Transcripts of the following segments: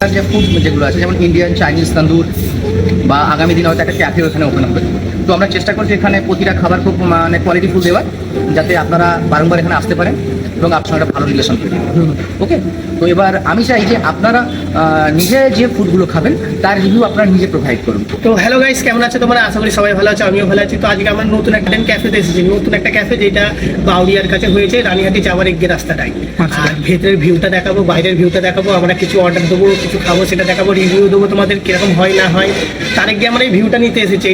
যে ফুড যেগুলো আছে যেমন ইন্ডিয়ান, চাইনিজ, তন্দুর বা আগামী দিনে হয়তো একটা ক্যাফে ওখানে ওপেন হবে। তো আমরা চেষ্টা করছি এখানে প্রতিটা খাবার খুব কোয়ালিটি ফুল দেওয়ার, যাতে আপনারা বারংবার এখানে আসতে পারেন এবং আপনার একটা ভালো রিলেশন তৈরি। ওকে, তো এবার আমি চাই যে আপনারা নিজে যে ফুডগুলো খাবেন তার রিভিউ আপনারা নিজে প্রোভাইড করুন। তো হ্যালো গাইস, কেমন আছে তোমরা? আশা করি সবাই ভালো আছে, আমিও ভালো আছি। তো আজকে আমরা নতুন একটা ক্যাফেতে এসেছি, নতুন একটা ক্যাফে যেটা বাউরিয়ার কাছে হয়েছে, রানীহাটি যাওয়ার এগিয়ে রাস্তাটাই। আর ভেতরের ভিউটা দেখাবো, বাইরের ভিউটা দেখাবো, আমরা কিছু অর্ডার দেবো, কিছু খাবো সেটা দেখাবো, রিভিউ দেবো তোমাদের কিরকম হয় না হয়। তার আগে আমরা এই ভিউটা নিতে এসেছি,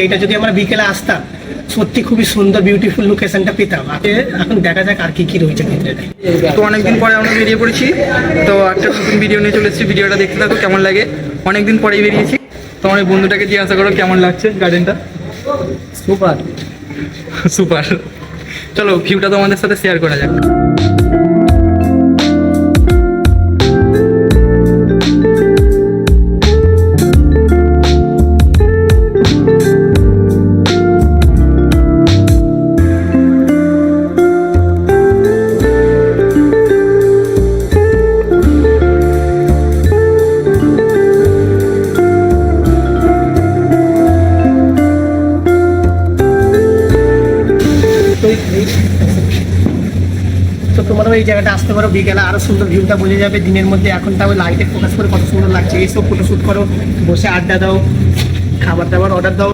এটা যদি আমরা বিকেলে আসতাম সত্যি খুবই সুন্দর বিউটিফুল লোকেশনটা পেতাম। এখন দেখা যাক আর কি কি রয়েছে ভিতরে। তো অনেকদিন পরে আমরা বেরিয়ে পড়েছি, তো একটা নতুন ভিডিও নিয়ে চলে এসেছি। ভিডিওটা দেখতে থাকো, কেমন লাগে। অনেকদিন পরেই বেরিয়েছি। তোমার এই বন্ধুটাকে জিজ্ঞাসা করো কেমন লাগছে গার্ডেনটা। Super super. চলো ভিউটা তোমাদের সাথে শেয়ার করা যাক। তো তোমরাও এই জায়গাটা আসতে পারো, বিকেলে আরো সুন্দর ভিউটা বোঝা যাবে। দিনের মধ্যে এখন তাও লাইটে ফোকাস করে কত সুন্দর লাগছে। এইসব ফটোশ্যুট করো, বসে আড্ডা দাও, খাবার দাবার অর্ডার দাও।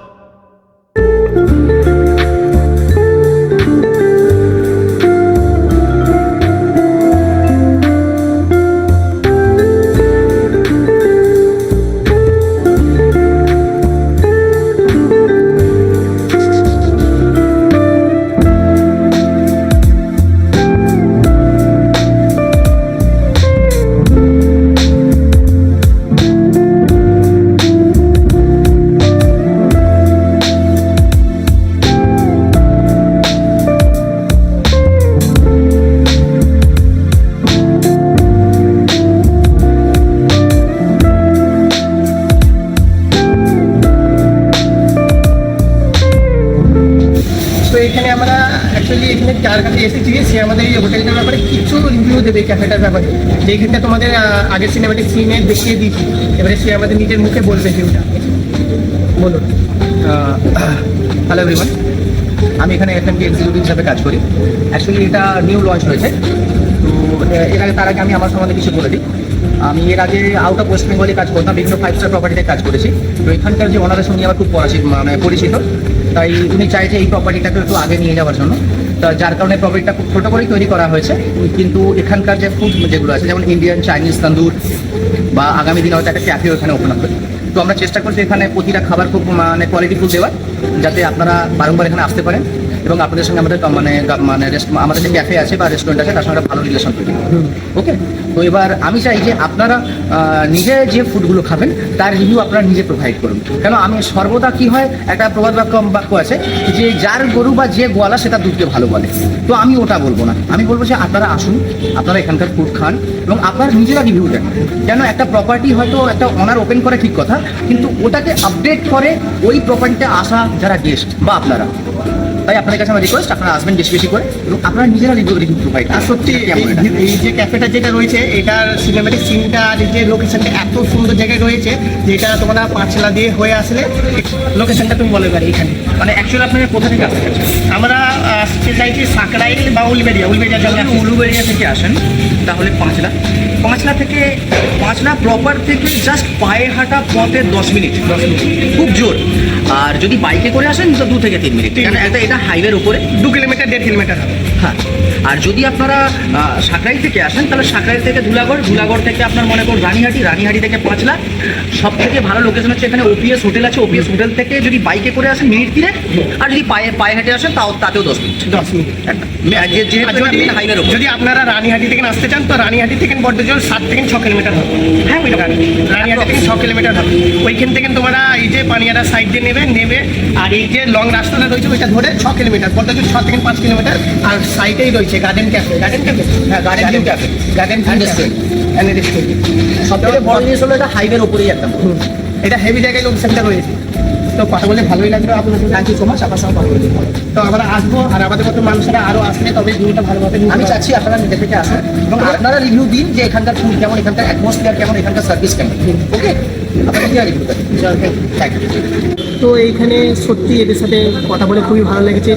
তো এখানে আমরা অ্যাকচুয়ালি এখানে যার কাছে এসেছি, সে আমাদের এই হোটেলটার ব্যাপারে কিছু রিভিউ দেবে, ক্যাফেটার ব্যাপারে। যেখানটা তোমাদের আগের সিনেমাটিক সিনে দেখিয়ে দিচ্ছি, এবারে সে আমাদের নিজের মুখে বলবে ভিউটা। বলুন। হ্যালো এভরিওয়ান, আমি এখানে এফএমপি এক্সিকিউটিভ হিসাবে কাজ করি। অ্যাকচুয়ালি এটা নিউ লঞ্চ হয়েছে। তো তার আগে আমি আমার সম্বন্ধে কিছু বলে দিই। আমি এর আগে আউট অফ ওয়েস্ট বেঙ্গলে কাজ করতাম, বিভিন্ন 5 স্টার প্রপার্টিতে কাজ করেছি। তো এখানকার যে ওনারের সঙ্গে আমার খুব পরিচিত, তাই উনি চাইছে এই প্রপার্টিটাকে একটু আগে নিয়ে যাওয়ার জন্য। তা যার কারণে প্রপার্টিটা খুব ছোটো করেই তৈরি করা হয়েছে, কিন্তু এখানকার যে ফুড যেগুলো আছে যেমন ইন্ডিয়ান, চাইনিজ, তন্দুর বা আগামী দিনে হয়তো একটা ক্যাফে ওখানে ওপেন হবে। তো আমরা চেষ্টা করছি এখানে প্রতিটা খাবার খুব কোয়ালিটি ফুল দেওয়ার, যাতে আপনারা বারংবার এখানে আসতে পারেন এবং আপনাদের সঙ্গে আমাদের আমাদের যে ক্যাফে আছে বা রেস্টুরেন্ট আছে তার সঙ্গে একটা ভালো রিলেশন তৈরি। ওকে, তো এবার আমি চাই যে আপনারা নিজে যে ফুডগুলো খাবেন তার রিভিউ আপনারা নিজে প্রোভাইড করুন। কেন আমি সর্বদা কি হয়, একটা প্রবাদ বাক্য আছে যে যার গরু বা যে গোয়ালা সেটা দুধকে ভালো বলে। তো আমি ওটা বলবো না, আমি বলবো যে আপনারা আসুন, আপনারা এখানকার ফুড খান এবং আপনার নিজেরা রিভিউ দেন। কেন একটা প্রপার্টি হয়তো একটা অনার ওপেন করে ঠিক কথা, কিন্তু ওটাকে আপডেট করে ওই প্রপার্টিতে আসা যারা গেস্ট বা আপনারা। তাই আপনাদের কাছে আমার রিকোয়েস্ট, আপনারা আসবেন বেশি বেশি করে এবং আপনারা নিজেরা রিভিউ প্রোভাইড। আর সত্যি এই যে ক্যাফেটা যেটা রয়েছে, এটার সিনেমেটিক সিনটা আর এই যে লোকেশনটা এত সুন্দর জায়গায় রয়েছে, যেটা তোমরা পাঁচলা দিয়ে হয়ে আসলে লোকেশনটা তুমি বলে পারি এখানে। মানে অ্যাকচুয়ালি আপনারা কোথা থেকে আসতে চাইছেন? আমরা আসতে চাইছি সাকরাইল বা উলবেড়িয়া যদি উলুবেড়িয়া থেকে আসেন তাহলে পাঁচলা থেকে প্রপার থেকে জাস্ট পায়ে হাঁটা পথে 10 মিনিট, খুব জোর। আর যদি বাইকে করে আসেন তো 2 থেকে 3 মিনিট, কারণ এটা হাইওয়ের উপরে 2 কিলোমিটার 1.5 কিলোমিটার হবে। হ্যাঁ, আর যদি আপনারা সাকরাইল থেকে আসেন তাহলে সাকরাইল থেকে ধুলাগড় থেকে আপনার মনে করুন রানীহাটি থেকে পাঁচলা। সব থেকে ভালো লোকেশন হচ্ছে এখানে ওপিএস হোটেল আছে। ওপিএস হোটেল থেকে যদি বাইকে করে আসেন মিনিট 3, আর যদি পায়ে হেঁটে আসেন তাতেও 10 মিনিট। যদি আপনারা রানীহাটি থেকে আসতে চান তো রানীহাটি থেকে বড্ডজোর 7 থেকে 6 কিলোমিটার হবে। হ্যাঁ, রানীহাটি থেকে 6 কিলোমিটার হবে। ওইখান থেকে তোমরা এই যে পানিয়ারা সাইড দিয়ে নেবে আর এই যে লং রাস্তাটা রয়েছে ওইটা ধরে 6 কিলোমিটার, বড্ডজোর 6 থেকে 5 কিলোমিটার। আর সাইডেই রয়েছে গার্ডেন ক্যাফে। হ্যাঁ, গার্ডেন রেস্টুরেন্ট। সবথেকে বড় জিনিস হলো এটা হাইওয়ের উপরেই একটা। এটা হেভি জায়গায় লোকেশনটা রয়েছে। তো কথা বলে ভালোই লাগলো আপনাদের। থ্যাংক ইউ সো মাচ, আপনার সঙ্গে কথা বলে। তো আমরা আসবো, আর আমাদের মতো মানুষেরা আরো আসলে তবে ভিউটা ভালোভাবে নিতে আমি পারবো। চাচ্ছি আপনারা নিজে থেকে আসুন এবং আপনারা রিভিউ দিন যে এখানকার ফুড কেমন, এখানকার অ্যাটমসফিয়ার কেমন, এখানকার সার্ভিস কেমন। ওকে, আপনারা নিজেরা রিভিউ করেন। Thank you. তো এইখানে সত্যি এদের সাথে কথা বলে খুবই ভালো লেগেছে।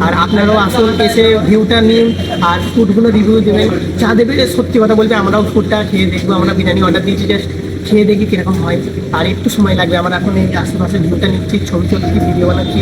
আর আপনারাও আসুন, এসে ভিউটা নিন আর ফুডগুলো রিভিউ দেবেন, যা দেবে সত্যি কথা বলবে। আমরাও ফুডটা খেয়ে দেখবো, আমরা বিরিয়ানি অর্ডার দিয়েছি, জাস্ট খেয়ে দেখি কীরকম হয়। আর একটু সময় লাগবে, আমরা এখন এই আশেপাশে ভিউটা নিচ্ছি, ছবি তুলছি, ভিডিও বানাচ্ছি।